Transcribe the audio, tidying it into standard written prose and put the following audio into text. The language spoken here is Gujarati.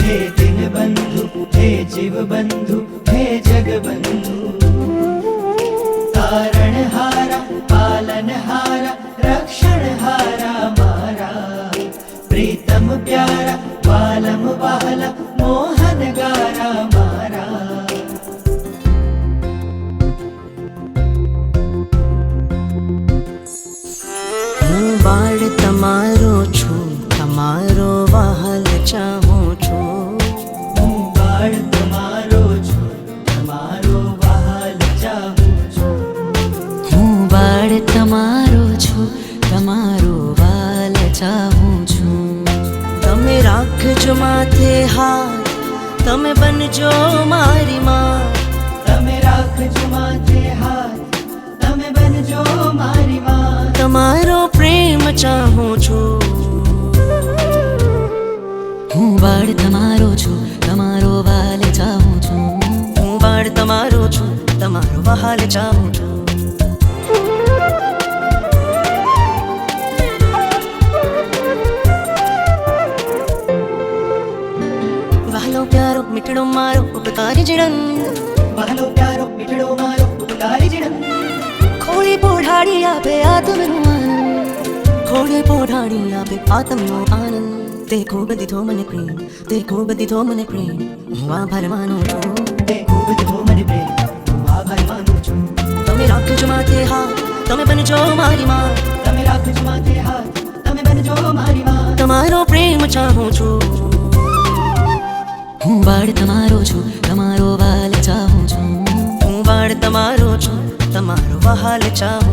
हे दिन बंधु, हे जीव बंधु, हे जग बंधु। तारण हारा, पालन हारा, रक्षण हारा मारा, प्रीतम प्यारा, वालम वाला, मोहन गारा मारा। હું બાળ તમારો છું, તમારો વહાલ ચાહું છું। હું બાળ તમારો છું, તમારો વહાલ ચાહું છું। હું બાળ તમારો છું, તમારો વાલ ચાહું છું। તમે રાખજો માથે હાથ, તમે બનજો મારી માં। તમે રાખજો માથે હાથ, તમે બનજો મારી માં। તમારો પ્રેમ ચાહું છું। હું બાળ તમારો છું, તમારો વાલ ચાહું છું। હું બાળ તમારો છું, તમારો વહાલ ચાહું છું। વહાલો પ્યારો મીઠડો મારો ઉપકારી જીણન, વહાલો પ્યારો મીઠડો મારો ઉપકારી જીણન। ખોળી પોઢાડી આપે આત્મનું આનંદ, ખોળી પોઢાડી આપે આત્મનો આનંદ। તે ખૂબ દીધો મને પ્રેમ, તે ખૂબ દીધો મને પ્રેમ, હું આભાર માનું છું। તે ખૂબ દીધો મને પ્રેમ, હું આભાર માનું છું। તમે રાખજો માથે હાથ, તમે બનજો મારી માં। તમે રાખજો માથે હાથ, તમે બનજો મારી માં। તમારો પ્રેમ ચાહું છું। હું બાળ તમારો છું, તમારો વાલ ચાહું છું। હું બાળ તમારો છું, તમારો વહાલ ચાહું